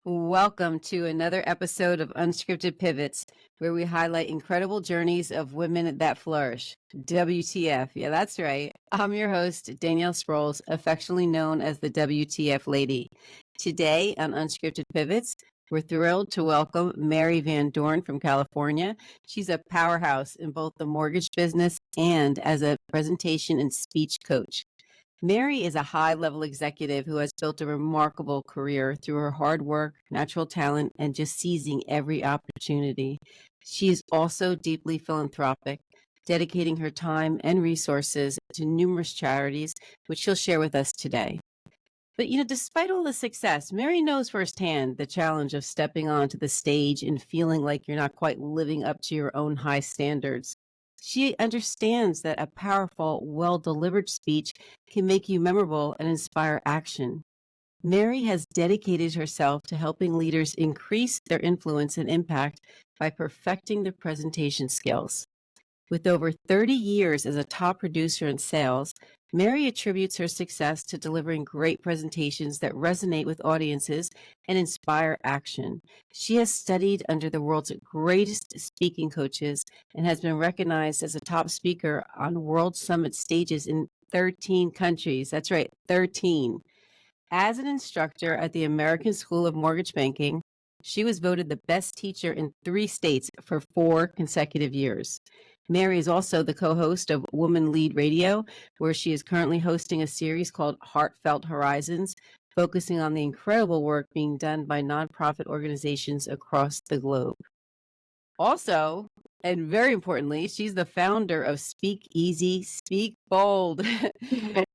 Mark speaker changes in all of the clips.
Speaker 1: Welcome to another episode of Unscripted Pivots, where we highlight incredible journeys of women that flourish. WTF. Yeah, that's right. I'm your host, Danielle Sprouls, affectionately known as the WTF Lady. Today on Unscripted Pivots, we're thrilled to welcome Mary Van Dorn from California. She's a powerhouse in both the mortgage business and as a presentation and speech coach. Mary is a high-level executive who has built a remarkable career through her hard work, natural talent, and just seizing every opportunity. She is also deeply philanthropic, dedicating her time and resources to numerous charities, which she'll share with us today. But, despite all the success, Mary knows firsthand the challenge of stepping onto the stage and feeling like you're not quite living up to your own high standards. She understands that a powerful, well-delivered speech can make you memorable and inspire action. Mary has dedicated herself to helping leaders increase their influence and impact by perfecting their presentation skills. With over 30 years as a top producer in sales, Mary attributes her success to delivering great presentations that resonate with audiences and inspire action. She has studied under the world's greatest speaking coaches and has been recognized as a top speaker on World Summit stages in 13 countries. That's right, 13. As an instructor at the American School of Mortgage Banking, she was voted the best teacher in 3 states for 4 consecutive years. Mary is also the co-host of Woman Lead Radio, where she is currently hosting a series called Heartfelt Horizons, focusing on the incredible work being done by nonprofit organizations across the globe. Also, and very importantly, she's the founder of Speak Easy, Speak Bold.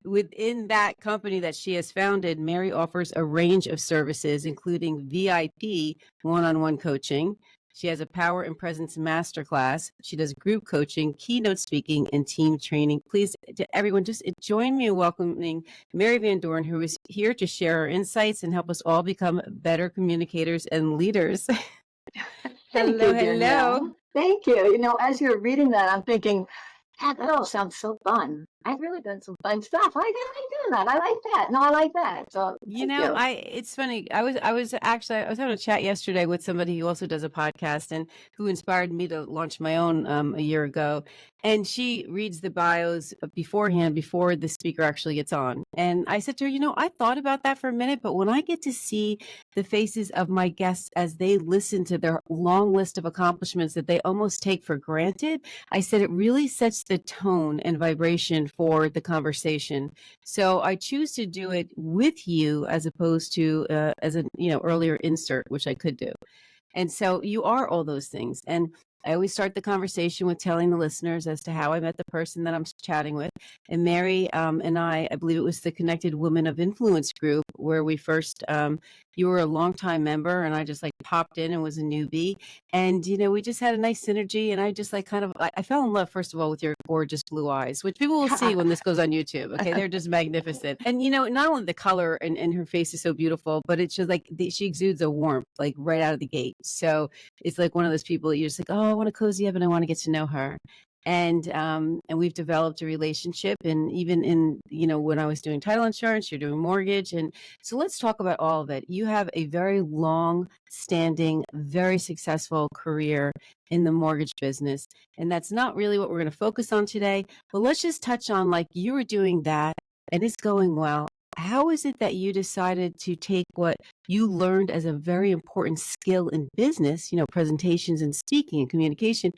Speaker 1: Within that company that she has founded, Mary offers a range of services, including VIP one-on-one coaching. She has a power and presence masterclass. She does group coaching, keynote speaking, and team training. Please, to everyone, just join me in welcoming Mary Van Dorn, who is here to share her insights and help us all become better communicators and leaders.
Speaker 2: Thank
Speaker 1: Hello,
Speaker 2: you, Danielle.
Speaker 1: hello.
Speaker 2: Thank you. As you're reading that, I'm thinking, God, that all sounds so fun. I've really done some fun stuff. I like doing that. I like that. No, I like that. So thank you.
Speaker 1: It's funny. I was having a chat yesterday with somebody who also does a podcast and who inspired me to launch my own a year ago. And she reads the bios beforehand before the speaker actually gets on. And I said to her, I thought about that for a minute, but when I get to see the faces of my guests as they listen to their long list of accomplishments that they almost take for granted, I said it really sets the tone and vibration for the conversation. So I choose to do it with you as opposed to as an earlier insert, which I could do. And so you are all those things. And I always start the conversation with telling the listeners as to how I met the person that I'm chatting with. And Mary and I believe it was the Connected Women of Influence group where we first, you were a longtime member and I just like popped in and was a newbie. And, we just had a nice synergy. And I just like I fell in love, first of all, with your gorgeous blue eyes, which people will see when this goes on YouTube. Okay. They're just magnificent. And, not only the color and her face is so beautiful, but it's just like she exudes a warmth, like right out of the gate. So it's like one of those people that you're just like, oh, I want to cozy up and I want to get to know her. And we've developed a relationship. And even in, when I was doing title insurance, you're doing mortgage. And so let's talk about all of it. You have a very long standing, very successful career in the mortgage business. And that's not really what we're going to focus on today. But let's just touch on like you were doing that and it's going well. How is it that you decided to take what you learned as a very important skill in business, presentations and speaking and communication?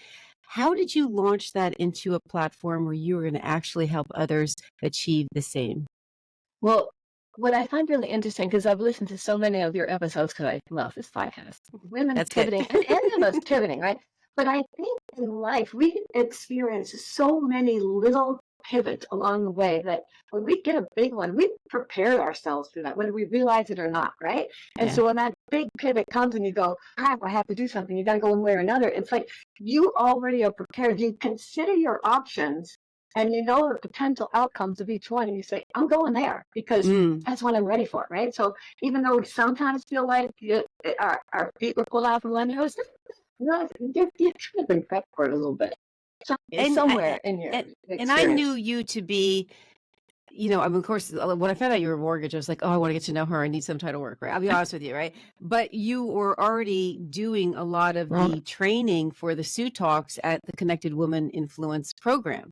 Speaker 1: How did you launch that into a platform where you were going to actually help others achieve the same?
Speaker 2: Well, what I find really interesting, because I've listened to so many of your episodes, because I love this podcast, women
Speaker 1: That's
Speaker 2: pivoting,
Speaker 1: good.
Speaker 2: and any of us pivoting, right? But I think in life, we experience so many little pivots along the way that when we get a big one, we prepared ourselves for that, whether we realize it or not, right? And
Speaker 1: Yeah.
Speaker 2: so when that big pivot comes and you go, crap, I have to do something, you got to go one way or another, it's like you already are prepared. You consider your options and you know the potential outcomes of each one, and you say, I'm going there because that's what I'm ready for, right? So even though we sometimes feel like our feet were pulled out from under us, you should have been prepped for it a little bit. So it's somewhere in your experience.
Speaker 1: And I knew you to be I mean, of course, when I found out you were a mortgage, I was like, oh, I want to get to know her. I need some title work, right? I'll be honest with you, right? But you were already doing a lot of
Speaker 2: Right.
Speaker 1: the training for the Sue Talks at the Connected Woman Influence program.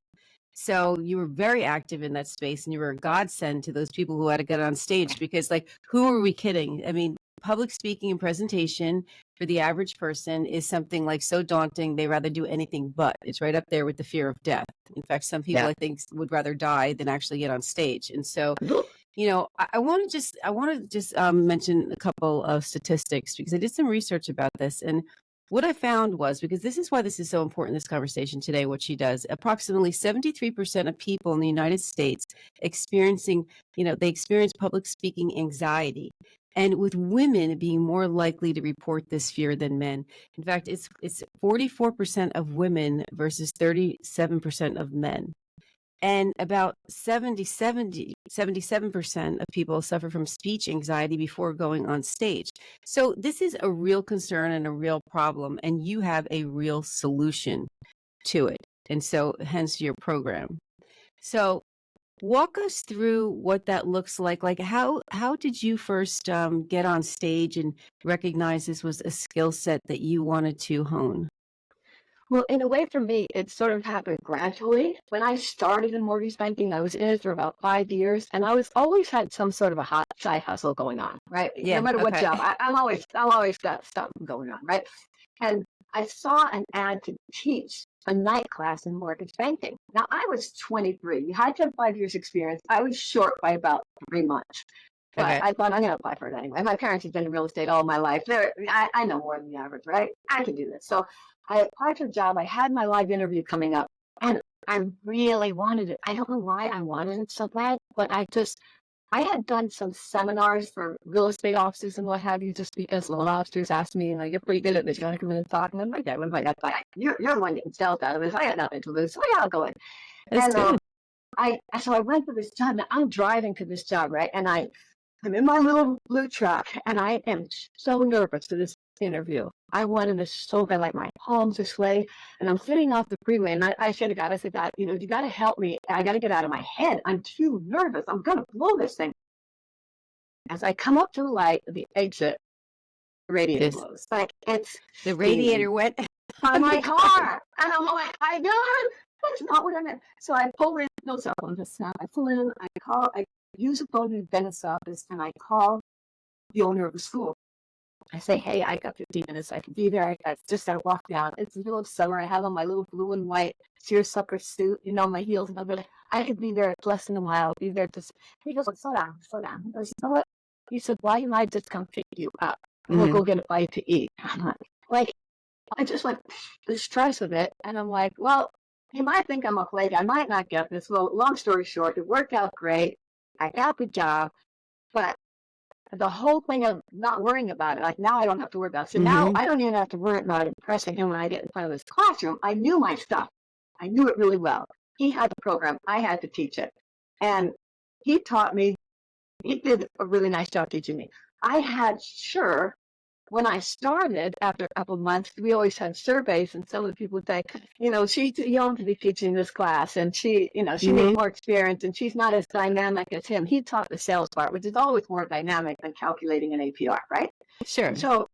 Speaker 1: So you were very active in that space, and you were a godsend to those people who had to get on stage, because, like, who are we kidding? I mean, public speaking and presentation for the average person is something like so daunting, they rather do anything but. It's right up there with the fear of death. In fact, some people,
Speaker 2: Yeah.
Speaker 1: I think, would rather die than actually get on stage. And so, I want to just mention a couple of statistics, because I did some research about this. And what I found was, because this is why this is so important, this conversation today, what she does, approximately 73% of people in the United States they experience public speaking anxiety. And with women being more likely to report this fear than men. In fact, it's 44% of women versus 37% of men. And about 77% of people suffer from speech anxiety before going on stage. So this is a real concern and a real problem, and you have a real solution to it. And so hence your program. So walk us through what that looks like. Like, how did you first get on stage and recognize this was a skill set that you wanted to hone?
Speaker 2: Well, in a way, for me, it sort of happened gradually. When I started in mortgage banking, I was in it for about 5 years, and I was always had some sort of a hot side hustle going on, right? No
Speaker 1: Yeah.
Speaker 2: matter what
Speaker 1: Okay.
Speaker 2: job, I'm always got something going on, right? And I saw an ad to teach a night class in mortgage banking. Now, I was 23. You had to have 5 years experience. I was short by about 3 months. But
Speaker 1: Okay.
Speaker 2: I thought I'm going to apply for it anyway. My parents have been in real estate all my life. I know more than the average, right? I can do this. So I applied for the job. I had my live interview coming up, and I really wanted it. I don't know why I wanted it so bad, but I had done some seminars for real estate officers and what have you, just because loan officers asked me, like, you're pretty good at this. You want to come in and talk? And I'm like, you're the one getting sales out of this. I got nothing to lose. So yeah, I'll go in.
Speaker 1: That's
Speaker 2: And
Speaker 1: good.
Speaker 2: so I went for this job. Now I'm driving to this job, right? And I'm in my little blue truck, and I am so nervous for this interview. I wanted this so bad, like my palms are sweaty, and I'm sitting off the freeway, and I said to God, God, you got to help me. I got to get out of my head. I'm too nervous. I'm going to blow this thing. As I come up to the light, the exit, the radiator
Speaker 1: This
Speaker 2: blows. Like, it's
Speaker 1: the
Speaker 2: steaming
Speaker 1: radiator went
Speaker 2: on
Speaker 1: on the
Speaker 2: my
Speaker 1: car.
Speaker 2: car. And I'm like, I know that's not what I meant. So I pull in, no cell phone, just now. I pull in, I use a phone in the dentist's office, and I call the owner of the school. I say, hey, I got 15 minutes. I can be there. I just got to walk down. It's the middle of summer. I have on my little blue and white seersucker suit, my heels. And I'm like, I could be there less than a while. I'll be there just. He goes, slow down, slow down. He goes, you know what? He said, why don't I just come pick you up? And we'll go get a bite to eat. I'm like, I just like the stress of it. And I'm like, well, he might think I'm a flake. I might not get this. Well, long story short, it worked out great. I got the job, but the whole thing of not worrying about it, like now I don't have to worry about it. So now I don't even have to worry about impressing him when I get in front of this classroom. I knew my stuff. I knew it really well. He had the program. I had to teach it. And he taught me. He did a really nice job teaching me. When I started, after a couple of months, we always had surveys, and some of the people would say, she's too young to be teaching this class, and she needs more experience, and she's not as dynamic as him. He taught the sales part, which is always more dynamic than calculating an APR, right?
Speaker 1: Sure.
Speaker 2: So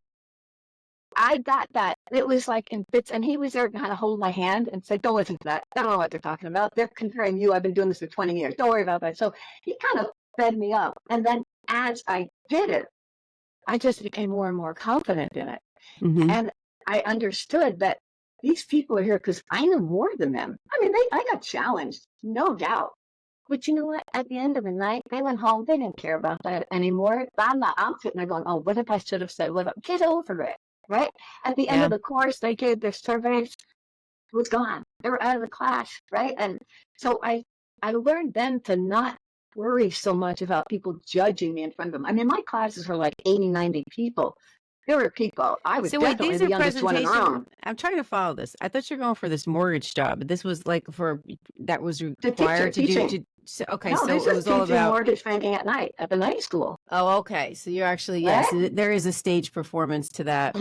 Speaker 2: I got that. It was like in bits, and he was there to kind of hold my hand and say, don't listen to that. I don't know what they're talking about. They're comparing you. I've been doing this for 20 years. Don't worry about that. So he kind of fed me up. And then as I did it, I just became more and more confident in it. And I understood that these people are here because I know more than them. I mean, I got challenged, no doubt. But you know what? At the end of the night, they went home. They didn't care about that anymore. I'm sitting there going, oh, what if I should have said, get over it, right? At the end of the course, they gave their surveys. It was gone. They were out of the class, right? And so I learned then to not worry so much about people judging me in front of them. I mean, my classes were like 80, 90 people. There were people. I was definitely
Speaker 1: these
Speaker 2: the
Speaker 1: are
Speaker 2: youngest one in the room.
Speaker 1: I'm trying to follow this. I thought you were going for this mortgage job. This was like that was required to do. Okay,
Speaker 2: no,
Speaker 1: so
Speaker 2: this
Speaker 1: it was all about
Speaker 2: mortgage banking at night at the night school.
Speaker 1: Oh, okay. So you're actually, yes, there is a stage performance to that.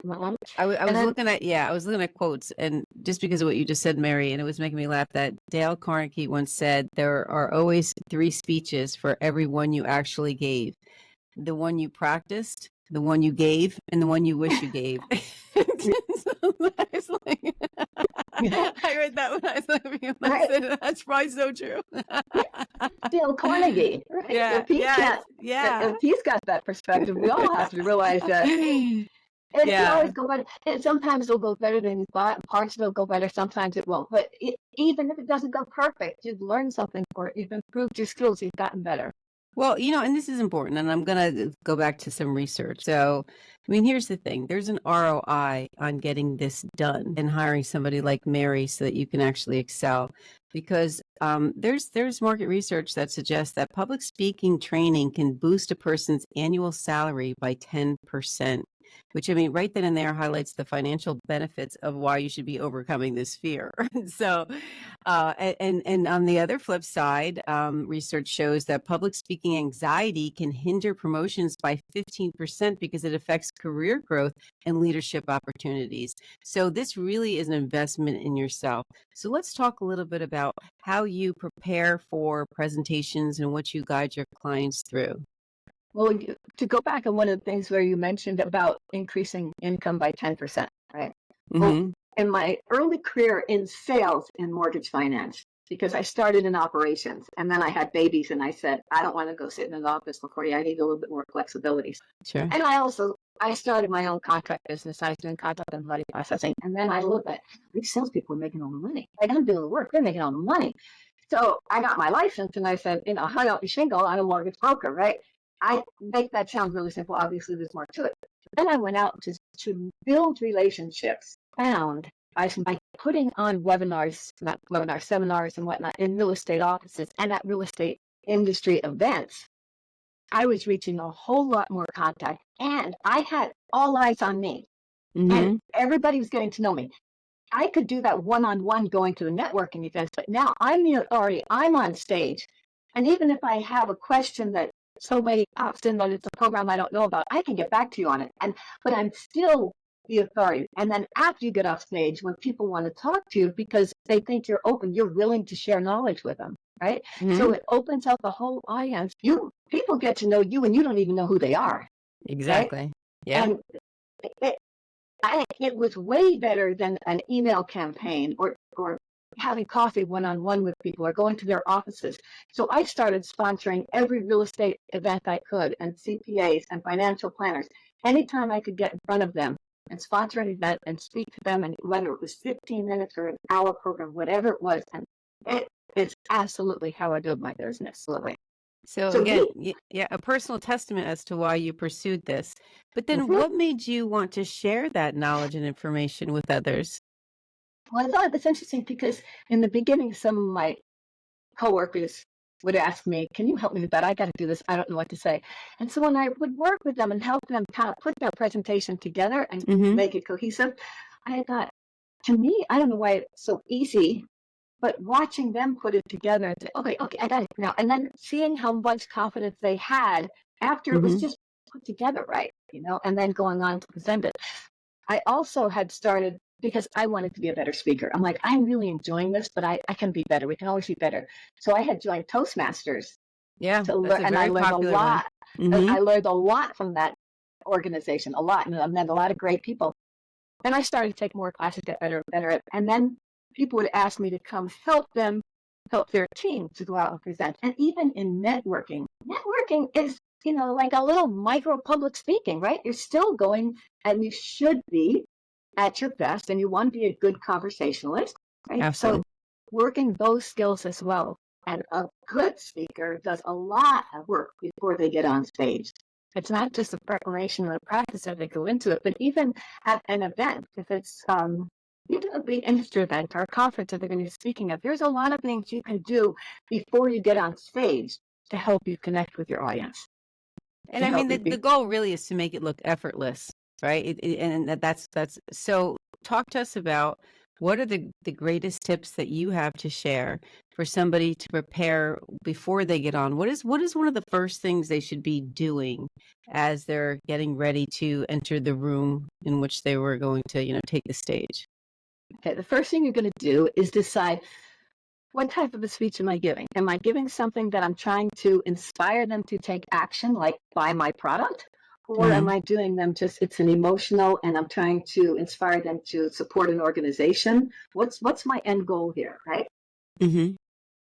Speaker 1: I
Speaker 2: And
Speaker 1: was
Speaker 2: then,
Speaker 1: looking at, I was looking at quotes, and just because of what you just said, Mary, and it was making me laugh that Dale Carnegie once said, there are always three speeches for every one you actually gave: the one you practiced, the one you gave, and the one you wish you gave. So I was like, I read that when I was laughing, and I
Speaker 2: right,
Speaker 1: said, that's probably so true.
Speaker 2: Dale Carnegie, right?
Speaker 1: Yeah, yes, yeah.
Speaker 2: If he's got that perspective, we all have to realize that it can
Speaker 1: Yeah.
Speaker 2: always go better. And sometimes it'll go better than you thought. Parts of it'll go better. Sometimes it won't. But even if it doesn't go perfect, you've learned something for it. You've improved your skills. You've gotten better.
Speaker 1: Well, and this is important, and I'm going to go back to some research. So, I mean, here's the thing: there's an ROI on getting this done and hiring somebody like Mary so that you can actually excel. Because there's market research that suggests that public speaking training can boost a person's annual salary by 10%, which, I mean, right then and there highlights the financial benefits of why you should be overcoming this fear. So, and on the other flip side, research shows that public speaking anxiety can hinder promotions by 15% because it affects career growth and leadership opportunities. So this really is an investment in yourself. So let's talk a little bit about how you prepare for presentations and what you guide your clients through.
Speaker 2: Well, to go back on one of the things where you mentioned about increasing income by 10%, right? Well,
Speaker 1: Mm-hmm.
Speaker 2: in my early career in sales in mortgage finance, because I started in operations and then I had babies and I said, I don't want to go sit in an office, LaCordia. I need a little bit more flexibility.
Speaker 1: Sure.
Speaker 2: And I started my own contract business. I was doing contract and money processing. And then I looked at these salespeople are making all the money. Like, I'm doing the work. They're making all the money. So I got my license and I said, hung out the shingle. I'm a mortgage broker, right? I make that sound really simple. Obviously, there's more to it. Then I went out to build relationships, found by putting on webinars, not webinars, seminars and whatnot in real estate offices and at real estate industry events. I was reaching a whole lot more contact, and I had all eyes on me, and everybody was getting to know me. I could do that one-on-one going to the networking events, but now I'm the authority. I'm on stage, and even if I have a question that somebody pops in that it's a program I don't know about, I can get back to you on it. But I'm still the authority. And then after you get off stage, when people want to talk to you because they think you're open, you're willing to share knowledge with them, right? So it opens up the whole audience. People get to know you, and you don't even know who they are.
Speaker 1: Exactly.
Speaker 2: Right?
Speaker 1: Yeah.
Speaker 2: And it was way better than an email campaign or having coffee one-on-one with people or going to their offices. So I started sponsoring every real estate event I could, and CPAs and financial planners. Anytime I could get in front of them and sponsor an event and speak to them, and whether it was 15 minutes or an hour program, whatever it was, and it is absolutely how I do my business. Absolutely.
Speaker 1: So again, a personal testament as to why you pursued this. But then what made you want to share that knowledge and information with others?
Speaker 2: Well, I thought it's interesting because in the beginning, some of my coworkers would ask me, can you help me with that? I got to do this. I don't know what to say. And so when I would work with them and help them kind of put their presentation together and make it cohesive, I thought, to me, I don't know why it's so easy, but watching them put it together and say, okay, I got it now. And then seeing how much confidence they had after it was just put together right, and then going on to present it. I also had started because I wanted to be a better speaker. I'm like, I'm really enjoying this, but I can be better. We can always be better. So I had joined Toastmasters to learn, and I learned a lot. I learned a lot from that organization, a lot, and I met a lot of great people. Then I started to take more classes, get better and better. And then people would ask me to come help their team to go out and present. And even in networking is, like a little micro public speaking, right? You're still going, and you should be at your best, and you want to be a good conversationalist, right?
Speaker 1: Absolutely.
Speaker 2: So working those skills as well. And a good speaker does a lot of work before they get on stage. It's not just the preparation and the practice that they go into it, but even at an event, if it's even a big industry event or a conference that they're going to be speaking at, there's a lot of things you can do before you get on stage to help you connect with your audience.
Speaker 1: And I mean, the goal really is to make it look effortless, right? And that's so. Talk to us about What are the greatest tips that you have to share for somebody to prepare before they get on? What is one of the first things they should be doing as they're getting ready to enter the room in which they were going to, take the stage?
Speaker 2: Okay, the first thing you're going to do is decide, what type of a speech am I giving? Am I giving something that I'm trying to inspire them to take action, like buy my product? Or am
Speaker 1: Mm-hmm.
Speaker 2: I doing them just, it's an emotional and I'm trying to inspire them to support an organization? What's my end goal here, right?
Speaker 1: Mm-hmm.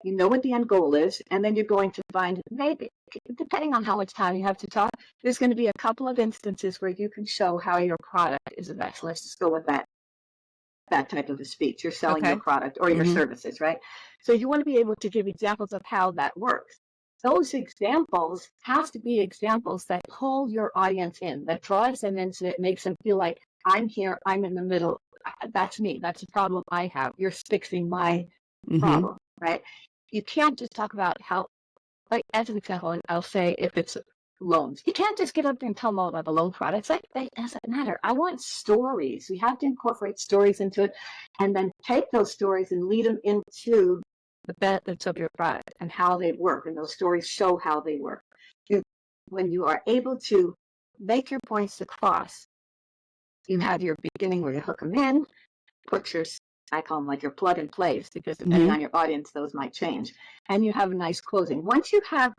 Speaker 2: You know what the end goal is, and then you're going to find, maybe, depending on how much time you have to talk, there's going to be a couple of instances where you can show how your product is the best. Let's just go with that type of a speech. You're selling your
Speaker 1: Okay.
Speaker 2: product or your
Speaker 1: Mm-hmm.
Speaker 2: services, right? So you want to be able to give examples of how that works. Those examples have to be examples that pull your audience in, that draws them in, so it makes them feel like, I'm here, I'm in the middle. That's me. That's a problem I have. You're fixing my
Speaker 1: Mm-hmm.
Speaker 2: problem, right? You can't just talk about how, like, as an example, I'll say, if it's loans, you can't just get up there and tell them all about the loan products. Like, that doesn't matter. I want stories. We have to incorporate stories into it, and then take those stories and lead them into the benefits of your product and how they work. And those stories show how they work. When you are able to make your points across, you have your beginning where you hook them in, put your, I call them like your plug and plays, because depending
Speaker 1: Mm-hmm.
Speaker 2: on your audience, those might change. And you have a nice closing. Once you have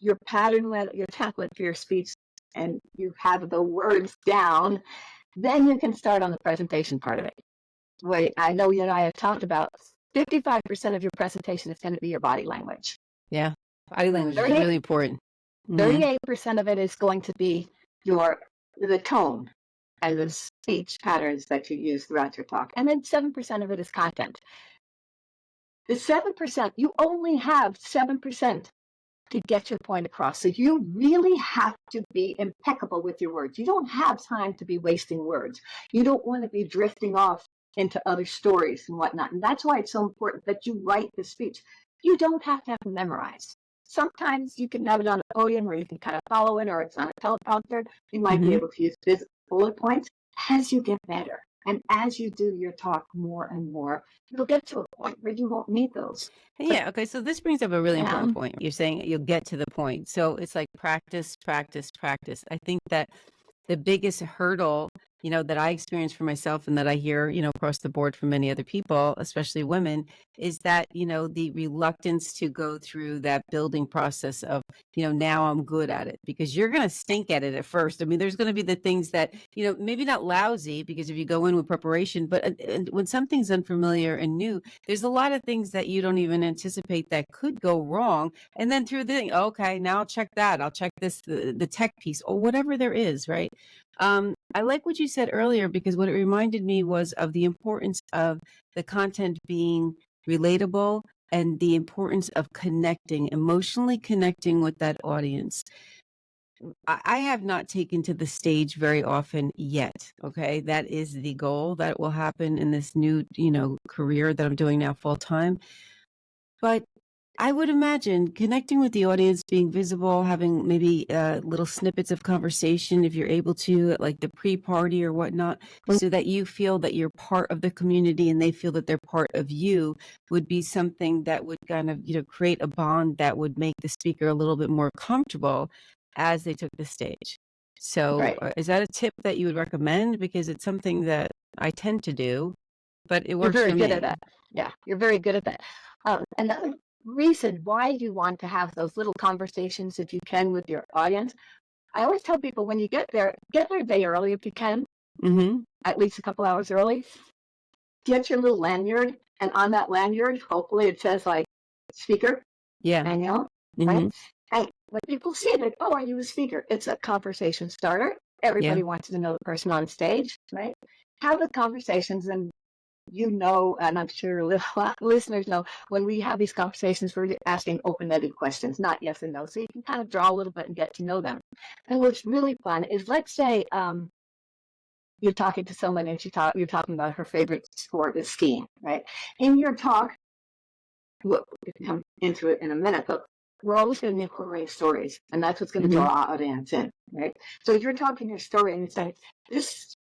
Speaker 2: your pattern, your template for your speech, and you have the words down, then you can start on the presentation part of it. Wait, I know you and I have talked about 55% of your presentation is going to be your body language.
Speaker 1: Yeah. Body language is
Speaker 2: 38,
Speaker 1: really important. Mm-hmm.
Speaker 2: 38% of it is going to be the tone and the speech patterns that you use throughout your talk. And then 7% of it is content. The 7%, you only have 7% to get your point across. So you really have to be impeccable with your words. You don't have time to be wasting words. You don't want to be drifting off into other stories and whatnot. And that's why it's so important that you write the speech. You don't have to have it memorized. Sometimes you can have it on a podium where you can kind of follow it, or it's on a teleprompter. You might be
Speaker 1: Mm-hmm.
Speaker 2: able to use bullet points as you get better. And as you do your talk more and more, you'll get to a point where you won't need those. But
Speaker 1: Yeah. Okay. So this brings up a really
Speaker 2: yeah,
Speaker 1: important point. You're saying you'll get to the point. So it's like practice, practice, practice. I think that the biggest hurdle, that I experience for myself and that I hear, across the board from many other people, especially women, is that, the reluctance to go through that building process of, now I'm good at it, because you're going to stink at it at first. I mean, there's going to be the things that, maybe not lousy, because if you go in with preparation, but when something's unfamiliar and new, there's a lot of things that you don't even anticipate that could go wrong. And then through the, okay, now I'll check that. I'll check this, the tech piece or whatever there is, right? I like what you said earlier, because what it reminded me was of the importance of the content being relatable and the importance of connecting, emotionally connecting with that audience. I have not taken to the stage very often yet. Okay. That is the goal that will happen in this new, career that I'm doing now full time. But I would imagine connecting with the audience, being visible, having maybe little snippets of conversation if you're able to, like the pre-party or whatnot, so that you feel that you're part of the community and they feel that they're part of you, would be something that would kind of, create a bond that would make the speaker a little bit more comfortable as they took the stage. So
Speaker 2: right.
Speaker 1: is that a tip that you would recommend? Because it's something that I tend to do, but it
Speaker 2: You're
Speaker 1: works
Speaker 2: very
Speaker 1: for
Speaker 2: good at
Speaker 1: me.
Speaker 2: that. Yeah, you're very good at that. Another reason why you want to have those little conversations, if you can, with your audience. I always tell people, when you get there a day early if you can,
Speaker 1: Mm-hmm.
Speaker 2: at least a couple hours early. Get your little lanyard, and on that lanyard, hopefully it says like speaker,
Speaker 1: Yeah.
Speaker 2: Danielle, right?
Speaker 1: Mm-hmm.
Speaker 2: And when people see it, oh, are you a speaker? It's a conversation starter.
Speaker 1: Yeah.
Speaker 2: Everybody wants to know the person on stage, right? Have the conversations, and and I'm sure listeners know, when we have these conversations, we're asking open-ended questions, not yes and no. So you can kind of draw a little bit and get to know them. And what's really fun is, let's say you're talking to someone and you're talking about her favorite sport is skiing, right? In your talk, we'll come into it in a minute, but we're always going to incorporate stories, and that's what's going to
Speaker 1: Mm-hmm.
Speaker 2: draw our audience in, right? So if you're talking your story and you say, this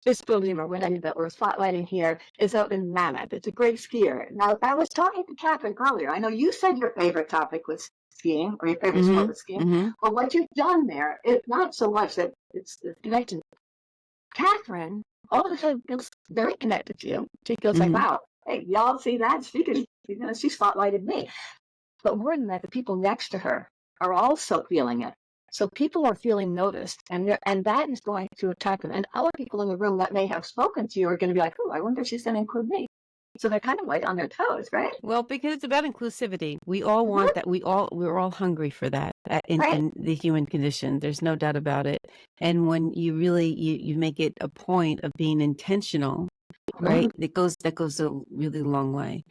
Speaker 2: this building or whatever that we're spotlighting here is out in Mammoth. It's a great skier. Now, I was talking to Catherine earlier. I know you said your favorite topic was skiing, or your favorite sport was skiing. But what you've done there is not so much that it's connected. Catherine all of a sudden feels very connected to you. She feels like, wow, hey, y'all see that? She spotlighted me. But more than that, the people next to her are also feeling it. So people are feeling noticed, and that is going to attract them. And other people in the room that may have spoken to you are going to be like, oh, I wonder if she's going to include me. So they're kind of like on their toes, right?
Speaker 1: Well, because it's about inclusivity. We all want that. We're all hungry for that in the human condition. There's no doubt about it. And when you really, you make it a point of being intentional, right? That goes a really long way.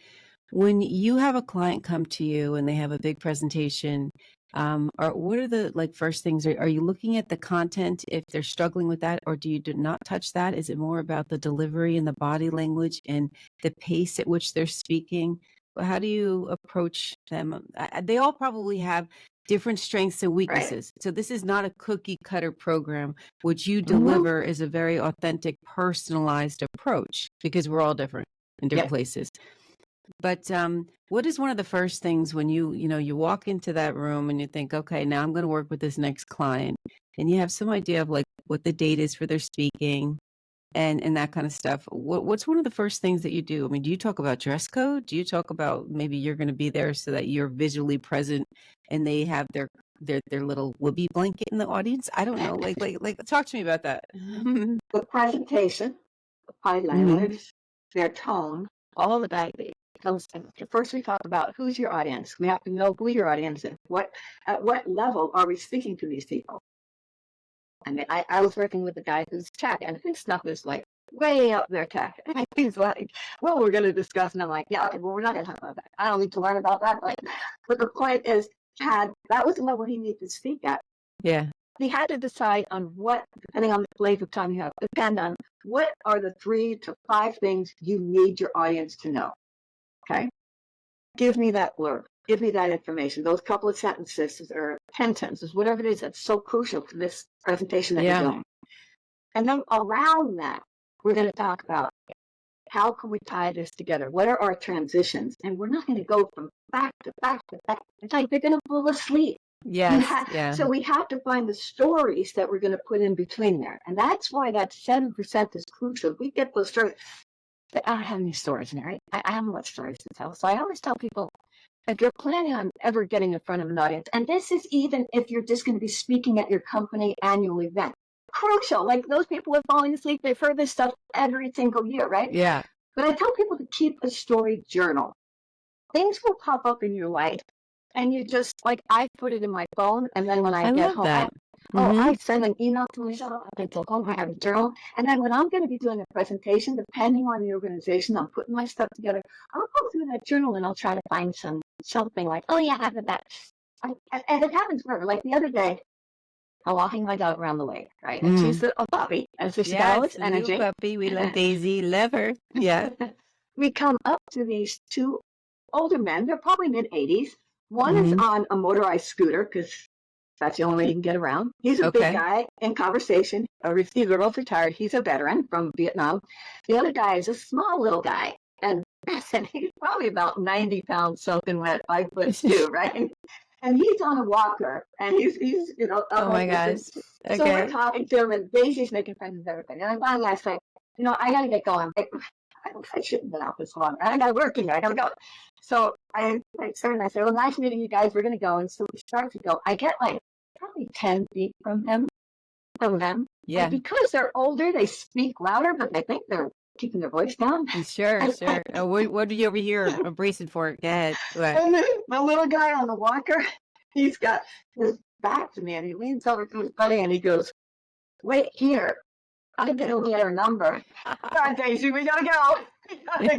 Speaker 1: When you have a client come to you and they have a big presentation, or what are the first things? Are you looking at the content if they're struggling with that, or do you not touch that? Is it more about the delivery and the body language and the pace at which they're speaking? How do you approach them? They all probably have different strengths and weaknesses. Right. So this is not a cookie cutter program. What you deliver is a very authentic, personalized approach, because we're all different in different places. But what is one of the first things when you walk into that room and you think, okay, now I'm going to work with this next client, and you have some idea of what the date is for their speaking and that kind of stuff. What's one of the first things that you do? I mean, do you talk about dress code? Do you talk about maybe you're going to be there so that you're visually present and they have their little whoopee blanket in the audience? I don't know. Talk to me about that.
Speaker 2: The presentation, the body language, their tone, all of that. First, we talk about who's your audience. We have to know who your audience is. At what level are we speaking to these people? I mean, I was working with a guy who's tech, and his stuff is way up there tech. And he's like, well, we're going to discuss. And I'm like, yeah, okay, well, we're not going to talk about that. I don't need to learn about that. But the point is, that was the level he needed to speak at.
Speaker 1: Yeah.
Speaker 2: He had to decide on what, depending on the length of time you have, depend on what are the 3 to 5 things you need your audience to know. Okay, give me that blurb. Give me that information. Those couple of sentences or 10 sentences, whatever it is that's so crucial to this presentation that you're doing. And then around that, we're going to talk about how can we tie this together? What are our transitions? And we're not going to go from back to back to back. It's like they're going to fall asleep.
Speaker 1: Yes.
Speaker 2: So we have to find the stories that we're going to put in between there. And that's why that 7% is crucial. We get those stories. I don't have any stories in there. I have much stories to tell. So I always tell people, if you're planning on ever getting in front of an audience, and this is even if you're just going to be speaking at your company annual event, crucial. Those people are falling asleep. They've heard this stuff every single year, right?
Speaker 1: Yeah.
Speaker 2: But I tell people to keep a story journal. Things will pop up in your life, and you just, I put it in my phone, and then when I get home, I send an email to myself. I go home, I have a journal. And then when I'm going to be doing a presentation, depending on the organization, I'm putting my stuff together. I'll go through that journal and I'll try to find something like, oh yeah, I have that. And it happens forever. Like the other day, I'm walking my dog around the lake, right? And she's a puppy. And so she's got all this energy.
Speaker 1: Puppy. We love Daisy. Love her. Yeah.
Speaker 2: We come up to these 2 older men. They're probably mid-80s. One is on a motorized scooter because that's the only way he can get around. He's a big guy in conversation. He's both retired. He's a veteran from Vietnam. The other guy is a small little guy. And he's probably about 90 pounds soaking wet, 5'2", right? And he's on a walker. And he's
Speaker 1: oh my gosh.
Speaker 2: Okay. So we're talking to him, and Daisy's making friends with everybody. And I'm finally saying, I got to get going. I shouldn't have been out this long. I got to work in. I got to go. So I started and I said, well, nice meeting you guys. We're going to go. And so we start to go. I get probably 10 feet from them. Yeah. And because they're older, they speak louder, but I think they're keeping their voice down.
Speaker 1: Sure. What do you over here? I'm bracing for it. Go ahead.
Speaker 2: And then my little guy on the walker, he's got his back to me, and he leans over to his buddy, and he goes, wait here. I'm going to get her number. Come on, Daisy, we got to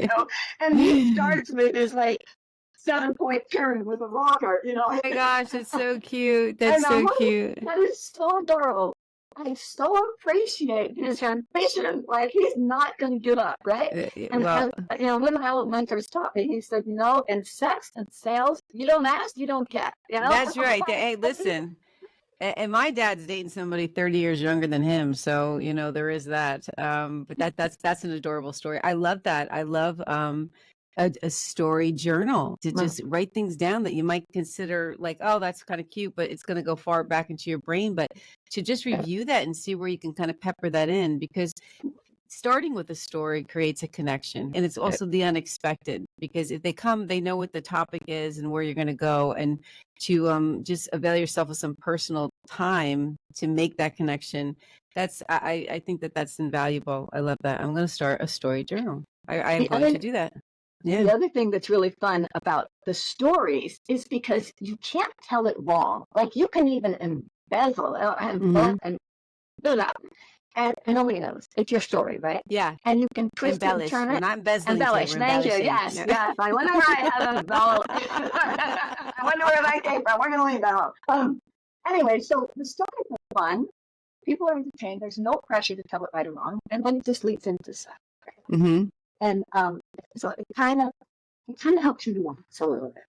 Speaker 2: go. And he starts with his 7-point turn with a walker,
Speaker 1: Oh my gosh, it's so cute. That's so cute.
Speaker 2: That is so adorable. I so appreciate his ambition. He's not going to give up, right? And one of my mentors taught me, he said, in sex and sales, you don't ask, you don't get.
Speaker 1: That's right. Hey, listen. And my dad's dating somebody 30 years younger than him. So, you know, there is that. But that's an adorable story. I love that. I love a story journal to just write things down that you might consider like, oh, that's kind of cute, but it's going to go far back into your brain. But to just review that and see where you can kind of pepper that in, because starting with a story creates a connection, and it's also the unexpected, because if they come, they know what the topic is and where you're going to go, and to just avail yourself of some personal time to make that connection. I think that's invaluable. I love that. I'm going to start a story journal. I am going to do that. Yeah.
Speaker 2: The other thing that's really fun about the stories is because you can't tell it wrong. Like you can even embezzle and do that. And nobody knows. It's your story, right?
Speaker 1: Yeah.
Speaker 2: And you can twist
Speaker 1: embellish.
Speaker 2: it, turn it.
Speaker 1: We're not embezzling.
Speaker 2: Embellish. Thank you. Yes, yes. I wonder where I have a vowel. I wonder where that came from. We're going to leave that alone. Anyway, so the stories are fun. People are entertained. There's no pressure to tell it right or wrong. And then it just leads into stuff.
Speaker 1: Mm-hmm.
Speaker 2: And so it kind of helps you relax a little bit.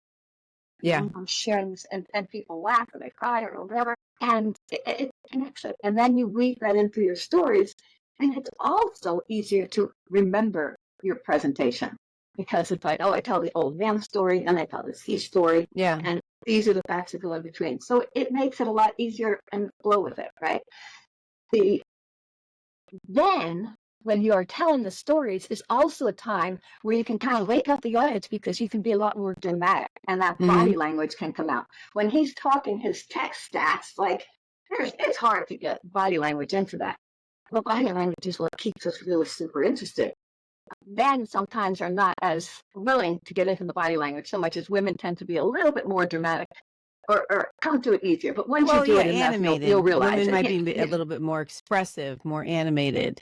Speaker 1: Yeah.
Speaker 2: I'm sharing this, and people laugh or they cry or whatever, and it connects it. And then you weave that into your stories, and it's also easier to remember your presentation, because it's like, oh, I tell the old man story, and I tell the sea story, and these are the facts that go in between. So it makes it a lot easier and flow with it, right? Then when you are telling the stories is also a time where you can kind of wake up the audience, because you can be a lot more dramatic, and that body language can come out. When he's talking his text stats, like it's hard to get body language into that. But body language is what keeps us really super interested. Men sometimes are not as willing to get into the body language so much, as women tend to be a little bit more dramatic or come to it easier. But once you do it enough, you'll realize
Speaker 1: women might be a little bit more expressive, more animated.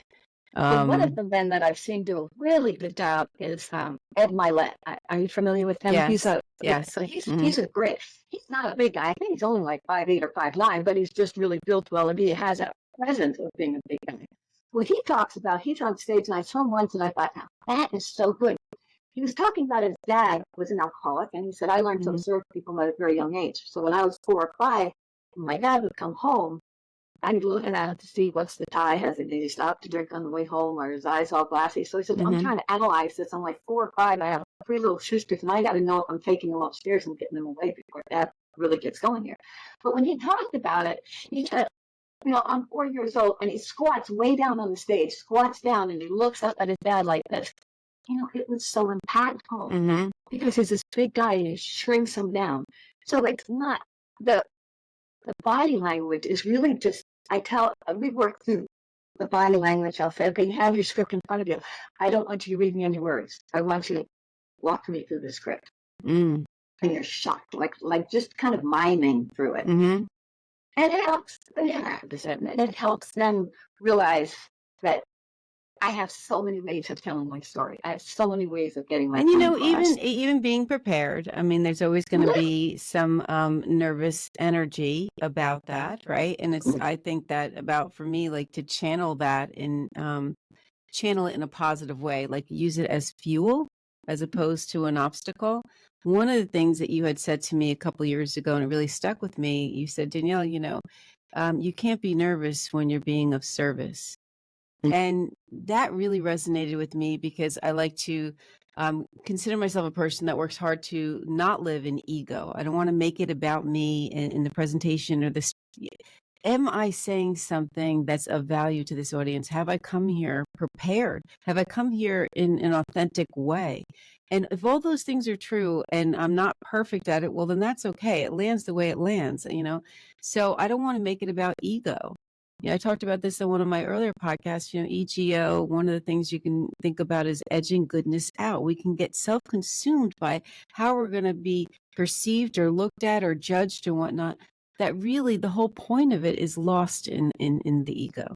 Speaker 2: One of the men that I've seen do a really good job is Ed Milet. Are you familiar with him?
Speaker 1: Yes.
Speaker 2: So he's a great. He's not a big guy. I think he's only like 5'8" or 5'9", but he's just really built well, and he has a presence of being a big guy. What he talks about, he's on stage, and I saw him once, and I thought, that is so good. He was talking about his dad was an alcoholic, and he said, I learned to observe people at a very young age. So when I was 4 or 5, my dad would come home. I'd look at to see what's the tie. Did he stop to drink on the way home, or his eyes all glassy? So he said, I'm trying to analyze this. I'm like 4 or 5. I have 3 little sisters, and I got to know if I'm taking them upstairs and getting them away before Dad really gets going here. But when he talked about it, he said, I'm 4 years old, and he squats way down on the stage, squats down, and he looks up at his dad like this. It was so impactful because he's this big guy, and he shrinks him down. So it's not the body language is really just. We work through the body language. I'll say, okay, you have your script in front of you. I don't want you reading any words. I want you to walk me through the script. And you're shocked, like just kind of miming through it. And it helps. It helps them realize that I have so many ways of telling my story. I have so many ways of getting my.
Speaker 1: And even being prepared. I mean, there's always going to be some nervous energy about that, right? And I think that for me, like to channel that and channel it in a positive way, like use it as fuel as opposed to an obstacle. One of the things that you had said to me a couple of years ago, and it really stuck with me, you said, Danielle, you can't be nervous when you're being of service. And that really resonated with me, because I like to consider myself a person that works hard to not live in ego. I don't want to make it about me in the presentation or this. Am I saying something that's of value to this audience? Have I come here prepared? Have I come here in an authentic way? And if all those things are true and I'm not perfect at it, well, then that's okay. It lands the way it lands, So I don't want to make it about ego. I talked about this in one of my earlier podcasts, EGO, one of the things you can think about is edging goodness out. We can get self-consumed by how we're going to be perceived or looked at or judged and whatnot, that really the whole point of it is lost in the ego.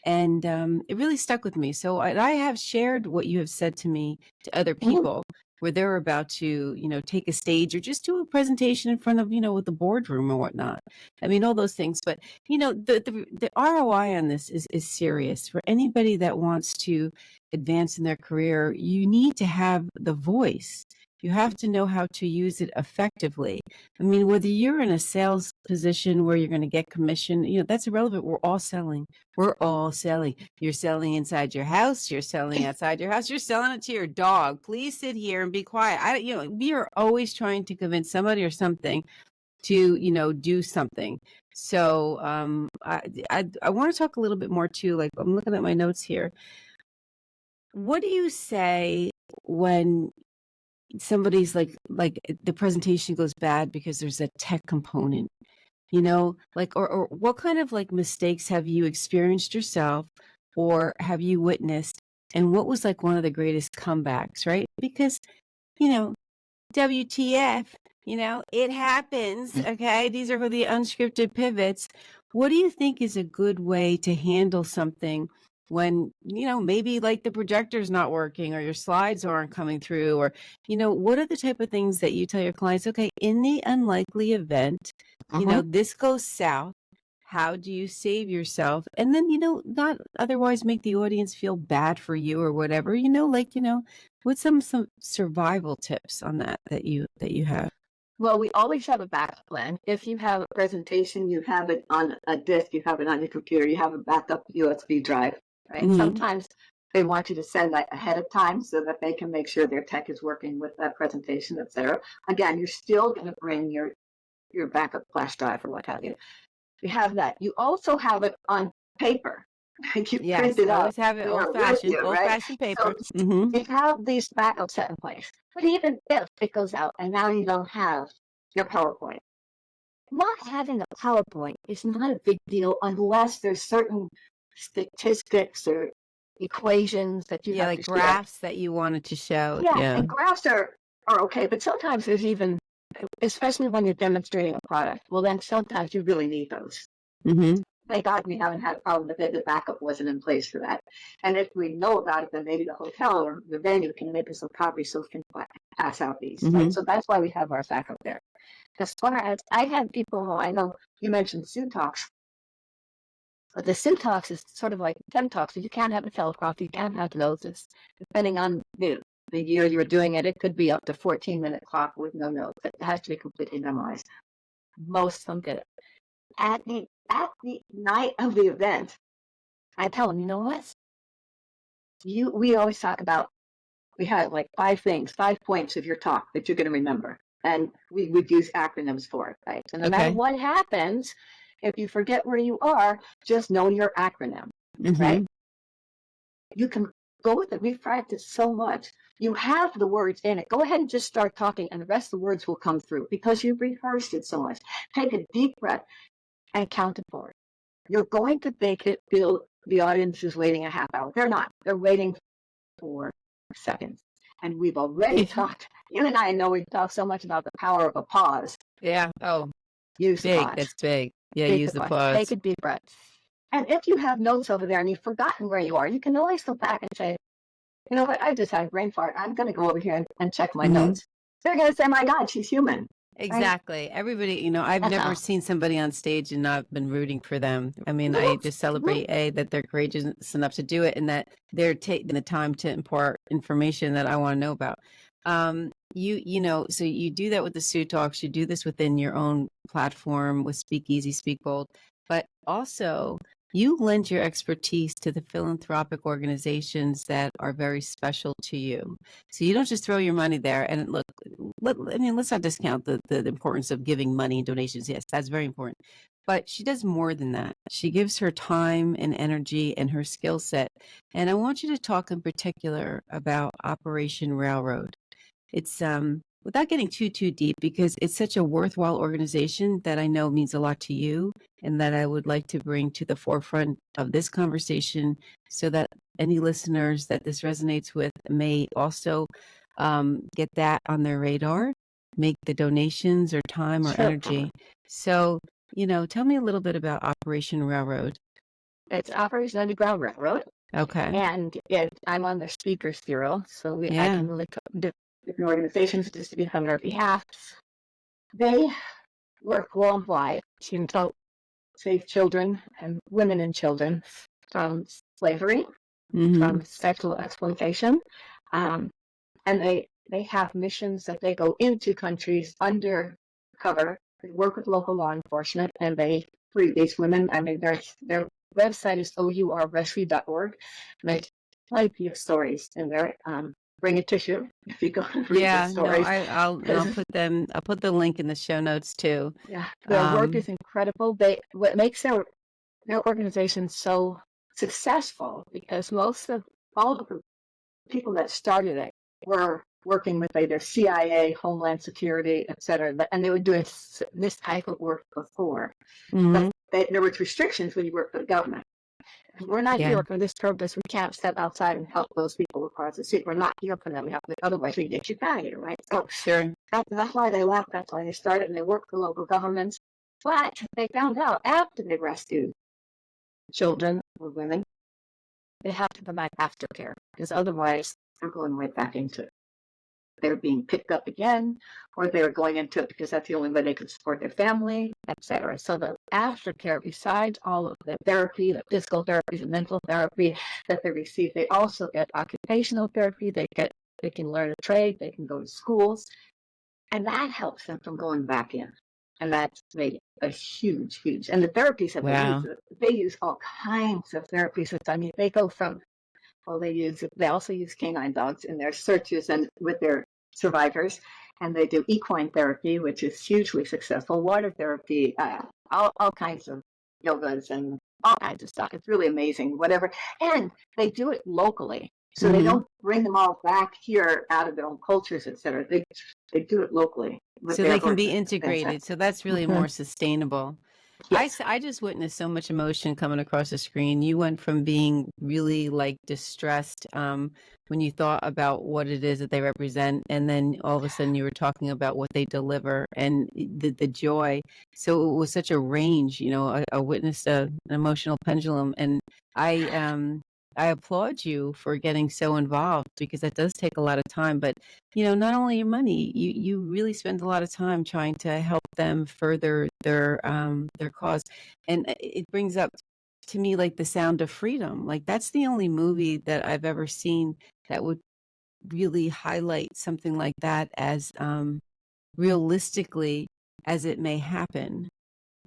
Speaker 1: And it really stuck with me. So I have shared what you have said to me to other people, where they're about to, take a stage or just do a presentation in front of, with the boardroom or whatnot. I mean, all those things. But, the ROI on this is serious. For anybody that wants to advance in their career, you need to have the voice. You have to know how to use it effectively. I mean, whether you're in a sales position where you're going to get commission, that's irrelevant. We're all selling. We're all selling. You're selling inside your house. You're selling outside your house. You're selling it to your dog. Please sit here and be quiet. We are always trying to convince somebody or something to, do something. So I want to talk a little bit more too. Like, I'm looking at my notes here. What do you say when somebody's like the presentation goes bad because there's a tech component, or what kind of like mistakes have you experienced yourself or have you witnessed, and what was like one of the greatest comebacks, right? Because WTF, it happens. Okay, these are the unscripted pivots. What do you think is a good way to handle something when, maybe like the projector's not working or your slides aren't coming through, or, what are the type of things that you tell your clients? Okay, in the unlikely event, this goes south, how do you save yourself? And then, not otherwise make the audience feel bad for you or whatever, what's some survival tips on that you have?
Speaker 2: Well, we always have a backup plan. If you have a presentation, you have it on a disk, you have it on your computer, you have a backup USB drive, right?
Speaker 1: Mhm.
Speaker 2: Sometimes they want you to send that ahead of time so that they can make sure their tech is working with that presentation, et cetera. Again, you're still going to bring your backup flash drive or what have you. You have that. You also have it on paper. You
Speaker 1: Yes,
Speaker 2: print it
Speaker 1: I
Speaker 2: out.
Speaker 1: always have it
Speaker 2: They are with
Speaker 1: old-fashioned,
Speaker 2: you, right?
Speaker 1: old-fashioned paper.
Speaker 2: So
Speaker 1: Mhm.
Speaker 2: you have these backups set in place. But even if it goes out and now you don't have your PowerPoint, not having a PowerPoint is not a big deal unless there's certain statistics or equations that you
Speaker 1: Yeah,
Speaker 2: have
Speaker 1: like
Speaker 2: to share.
Speaker 1: graphs that you wanted to show.
Speaker 2: Yeah,
Speaker 1: Yeah.
Speaker 2: and graphs are okay, but sometimes there's even, especially when you're demonstrating a product, well, then sometimes you really need those.
Speaker 1: Mhm.
Speaker 2: Thank God we haven't had a problem with it. The backup wasn't in place for that. And if we know about it, then maybe the hotel or the venue can make us some copies so we can pass out these. Right? So that's why we have our backup there. As far as I have people who I know, you mentioned Sue Talks, but the Sue Talks is sort of like 10 Talks. So you can't have a teleprompter, you can't have notes. Depending on the year you were doing it, it could be up to 14-minute clock with no notes. It has to be completely memorized. Most of them get it. At the night of the event, I tell them, you know what? We always talk about, we had like 5 points of your talk that you're going to remember. And we would use acronyms for it, right? So no matter what happens, if you forget where you are, just know your acronym, right? You can go with it. We've practiced so much. You have the words in it. Go ahead and just start talking, and the rest of the words will come through because you've rehearsed it so much. Take a deep breath and count it forward. You're going to make it feel the audience is waiting a half hour. They're not. They're waiting 4 seconds. And we've already talked. You and I know we've talked so much about the power of a pause.
Speaker 1: Yeah. Oh,
Speaker 2: use the pause.
Speaker 1: That's big. Yeah,
Speaker 2: Take
Speaker 1: use the pause.
Speaker 2: Take a deep breath. And if you have notes over there and you've forgotten where you are, you can always go back and say, you know what, I just had a brain fart. I'm going to go over here and check my notes. They're going to say, my God, she's human.
Speaker 1: Exactly. Right? Everybody, I've never seen somebody on stage and not been rooting for them. I mean, I just celebrate that they're courageous enough to do it and that they're taking the time to impart information that I want to know about. So you do that with the Sue Talks. You do this within your own platform with Speak Easy, Speak Bold, but also you lend your expertise to the philanthropic organizations that are very special to you. So you don't just throw your money there. And look, let's not discount the importance of giving money and donations. Yes, that's very important. But she does more than that. She gives her time and energy and her skill set. And I want you to talk in particular about Operation Railroad. It's without getting too deep, because it's such a worthwhile organization that I know means a lot to you and that I would like to bring to the forefront of this conversation so that any listeners that this resonates with may also get that on their radar, make the donations or time or energy. So, tell me a little bit about Operation Railroad.
Speaker 2: It's Operation Underground Railroad.
Speaker 1: Okay.
Speaker 2: And I'm on the speakers bureau, so I can look up different organizations to speak on their behalf. They work worldwide to save children and women and children from slavery, from sexual exploitation. And they they have missions that they go into countries undercover. They work with local law enforcement, and they free these women. I mean, their website is ourrescue.org. And they plenty of stories in there. Bring a tissue if you go and read the
Speaker 1: Yeah, no,
Speaker 2: stories.
Speaker 1: I'll I'll put the link in the show notes too.
Speaker 2: Yeah, their work is incredible. What makes their organization so successful, because all of the people that started it were working with either CIA, Homeland Security, et cetera, and they were doing this type of work before. But there were restrictions when you work for the government. We're not here for this purpose. We can't step outside and help those people across the street. We're not here for them. Otherwise, we get you out of here, right? So
Speaker 1: sure.
Speaker 2: That's why they left. That's why they started, and they worked for local governments. But they found out after they rescued children or women, they have to provide aftercare, because otherwise they're going right back into it. They're being picked up again, or they're going into it because that's the only way they can support their family, etc. So the aftercare, besides all of the therapy, the physical therapy, the mental therapy that they receive, they also get occupational therapy. They can learn a trade. They can go to schools, and that helps them from going back in. And that's made a huge. And the therapies that they use all kinds of therapies. I mean, they go from they also use canine dogs in their searches and with their survivors, and they do equine therapy, which is hugely successful, water therapy, all kinds of yogas and all kinds of stuff. It's really amazing, whatever. And they do it locally. So they don't bring them all back here out of their own cultures, etc. They do it locally.
Speaker 1: So they can be integrated. So that's really more sustainable. Yes. I just witnessed so much emotion coming across the screen. You went from being really like distressed when you thought about what it is that they represent, and then all of a sudden you were talking about what they deliver and the joy. So it was such a range, you know. I witnessed an emotional pendulum, and I applaud you for getting so involved, because that does take a lot of time. But, you know, not only your money, you really spend a lot of time trying to help them further their cause. And it brings up to me like The Sound of Freedom. Like that's the only movie that I've ever seen that would really highlight something like that as realistically as it may happen.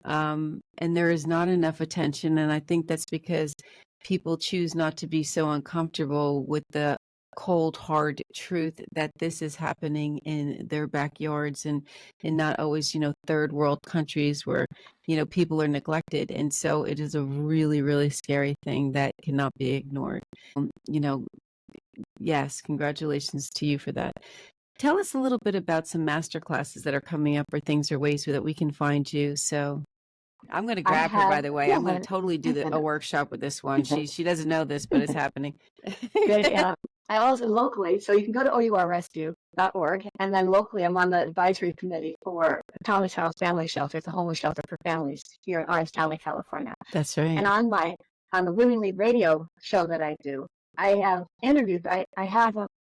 Speaker 1: And there is not enough attention, and I think that's because people choose not to be so uncomfortable with the cold, hard truth that this is happening in their backyards, and not always, you know, third world countries where, you know, people are neglected. And so it is a really, really scary thing that cannot be ignored. You know, yes, congratulations to you for that. Tell us a little bit about some master classes that are coming up, or things or ways that we can find you. So I'm going to grab her, by the way. I'm going to totally do a workshop with this one. She doesn't know this, but it's happening.
Speaker 2: I also locally, so you can go to ourrescue.org, and then locally I'm on the advisory committee for Thomas House Family Shelter. It's a homeless shelter for families here in Orange County, California.
Speaker 1: That's right.
Speaker 2: And on the Women Lead radio show that I do, I have interviews. I have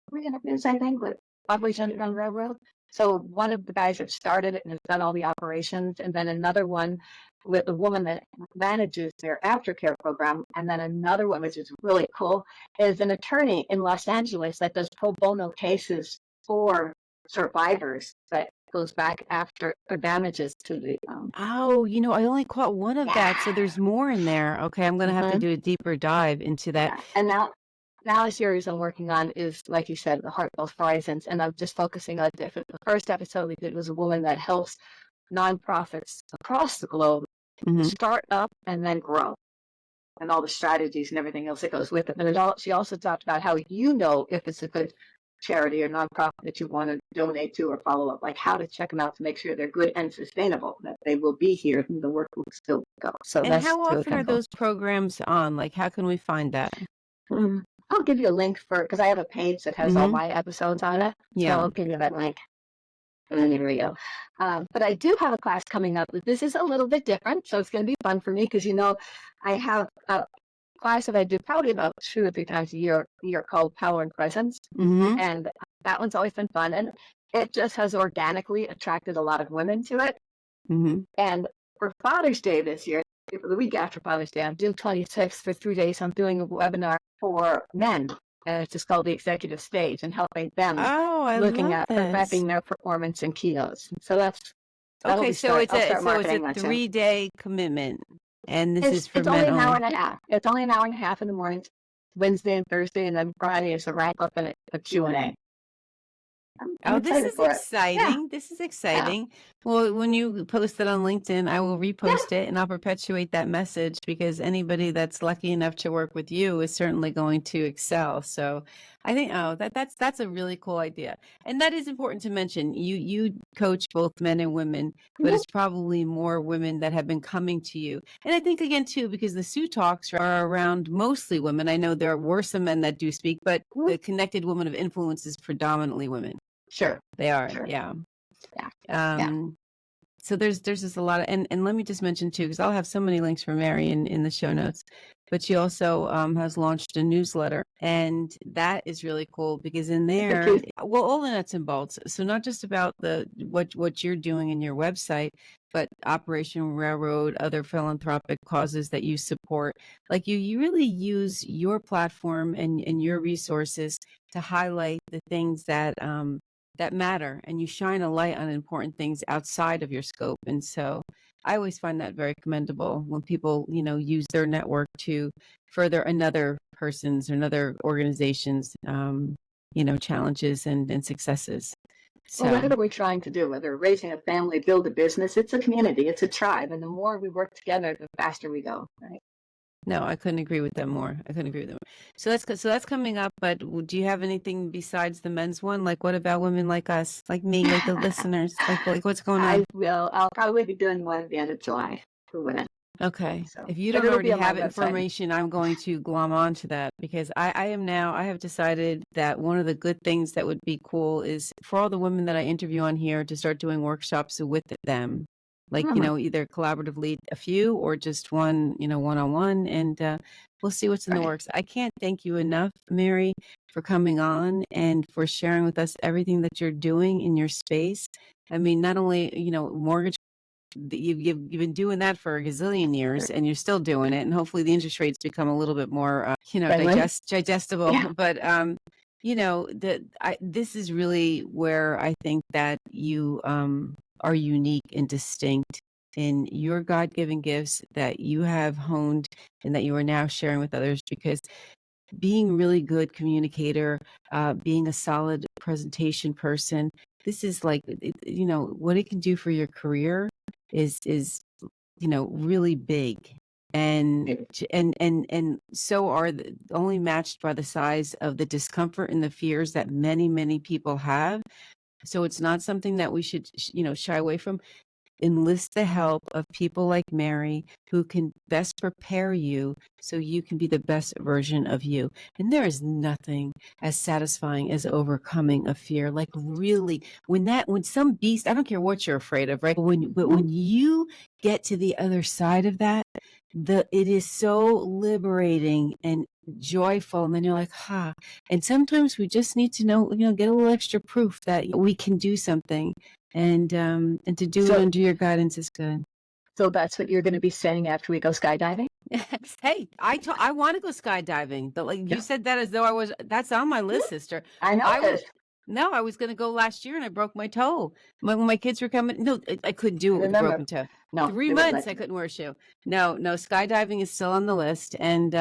Speaker 2: three interviews, I think, with Broadway's Underground Railroad. So one of the guys that started it and has done all the operations, and then another one with the woman that manages their aftercare program, and then another one, which is really cool, is an attorney in Los Angeles that does pro bono cases for survivors that goes back after the damages to the
Speaker 1: oh, you know, I only caught one of that, so there's more in there. Okay, I'm going to have to do a deeper dive into that.
Speaker 2: And now the series I'm working on is, like you said, the Heartfelt Horizons, and I'm just focusing on different. The first episode we did was a woman that helps nonprofits across the globe start up and then grow, and all the strategies and everything else that goes with it. And she also talked about how you know if it's a good charity or nonprofit that you want to donate to or follow up, like how to check them out to make sure they're good and sustainable, that they will be here and the work will still go. So
Speaker 1: and how often are those programs on? Like, how can we find that?
Speaker 2: I'll give you a link because I have a page that has all my episodes on it.
Speaker 1: Yeah.
Speaker 2: So I'll give you that link. And then here we go. But I do have a class coming up. This is a little bit different, so it's going to be fun for me because, you know, I have a class that I do probably about 2 or 3 times a year called Power and Presence. And that one's always been fun. And it just has organically attracted a lot of women to it. And for Father's Day this year, the week after Father's Day, on June 26th for 3 days, I'm doing a webinar for men and it's just called the executive stage, and helping them
Speaker 1: Oh, I
Speaker 2: looking
Speaker 1: love
Speaker 2: at
Speaker 1: this.
Speaker 2: perfecting their performance in kilos. So that'll
Speaker 1: Okay,
Speaker 2: be
Speaker 1: so
Speaker 2: I'll start
Speaker 1: it's a
Speaker 2: marketing that soon.
Speaker 1: 3-day commitment, and this is for
Speaker 2: It's only
Speaker 1: men
Speaker 2: an hour
Speaker 1: only.
Speaker 2: and a half. It's only an hour and a half in the mornings, Wednesday and Thursday, and then Friday is a wrap up and a Q&A. I'm
Speaker 1: Oh, this
Speaker 2: excited
Speaker 1: is
Speaker 2: for it. Yeah,
Speaker 1: exciting. This is
Speaker 2: yeah,
Speaker 1: exciting. Well, when you post it on LinkedIn, I will repost it and I'll perpetuate that message because anybody that's lucky enough to work with you is certainly going to excel. So I think, oh, that's a really cool idea. And that is important to mention. You coach both men and women, but
Speaker 2: Mhm.
Speaker 1: it's probably more women that have been coming to you. And I think again too, because the Sue Talks are around mostly women. I know there were some men that do speak, but
Speaker 2: Mhm.
Speaker 1: the Connected Woman of Influence is predominantly women.
Speaker 2: Sure,
Speaker 1: They are,
Speaker 2: sure.
Speaker 1: yeah.
Speaker 2: Yeah, yeah.
Speaker 1: So there's just a lot of, and let me just mention too, because I'll have so many links for Mary in the show notes, but she also has launched a newsletter, and that is really cool because in there, well, all the nuts and bolts. So not just about the what you're doing in your website, but Operation Railroad, other philanthropic causes that you support. Like you really use your platform and your resources to highlight the things that matter, and you shine a light on important things outside of your scope. And so I always find that very commendable when people, use their network to further another person's or another organization's, challenges and successes.
Speaker 2: Well,
Speaker 1: So
Speaker 2: what are we trying to do? Whether raising a family, build a business, it's a community, it's a tribe, and the more we work together, the faster we go, right?
Speaker 1: no, I couldn't agree with them more. I couldn't agree with them more. So that's coming up. But do you have anything besides the men's one? Like, what about women like us, like me, like the listeners? Like what's going on?
Speaker 2: I'll probably be doing one at the end of July for women.
Speaker 1: Okay.
Speaker 2: So,
Speaker 1: If you
Speaker 2: but
Speaker 1: don't
Speaker 2: it'll
Speaker 1: already
Speaker 2: be on my
Speaker 1: have
Speaker 2: website.
Speaker 1: information, I'm going to glom onto that because I have decided that one of the good things that would be cool is for all the women that I interview on here to start doing workshops with them. Like, either collaboratively a few or just one, one-on-one, and we'll see what's in the works. I can't thank you enough, Mary, for coming on and for sharing with us everything that you're doing in your space. I mean, not only, mortgage, you've been doing that for a gazillion years and you're still doing it, and hopefully the interest rates become a little bit more digestible. Yeah. But this is really where I think that you are unique and distinct in your God-given gifts that you have honed and that you are now sharing with others, because being a really good communicator, being a solid presentation person, this is like, what it can do for your career is really big. And so are only matched by the size of the discomfort and the fears that many people have. So it's not something that we should shy away from. Enlist the help of people like Mary who can best prepare you so you can be the best version of you. And there is nothing as satisfying as overcoming a fear. Like really, when some beast, I don't care what you're afraid of, right? But when you get to the other side of that, it is so liberating and joyful. And then you're like, and sometimes we just need to know, get a little extra proof that we can do something. And to do it under your guidance is good.
Speaker 2: So that's what you're going to be saying after we go skydiving?
Speaker 1: Hey, I want to go skydiving, but like you said that as though that's on my list, sister.
Speaker 2: I know.
Speaker 1: No, I was going to go last year and I broke my toe. When my kids were coming, no, I couldn't do it with a broken toe. No, 3 months I couldn't wear a shoe. No, skydiving is still on the list. And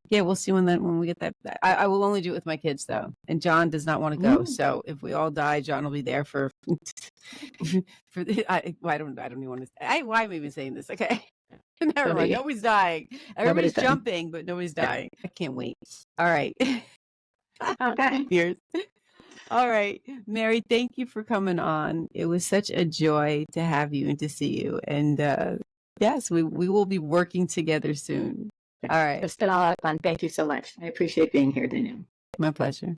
Speaker 1: we'll see when we get that. I will only do it with my kids though. And John does not want to go. So if we all die, John will be there for I don't even want to. Why am I even saying this? Okay. Never mind. Nobody's dying. Everybody's jumping, but nobody's dying. I can't wait. All right.
Speaker 2: Okay.
Speaker 1: Cheers. All right, Mary, thank you for coming on. It was such a joy to have you and to see you. And yes, we will be working together soon. All right.
Speaker 2: It's been a lot of fun. Thank you so much. I appreciate being here, Danielle.
Speaker 1: My pleasure.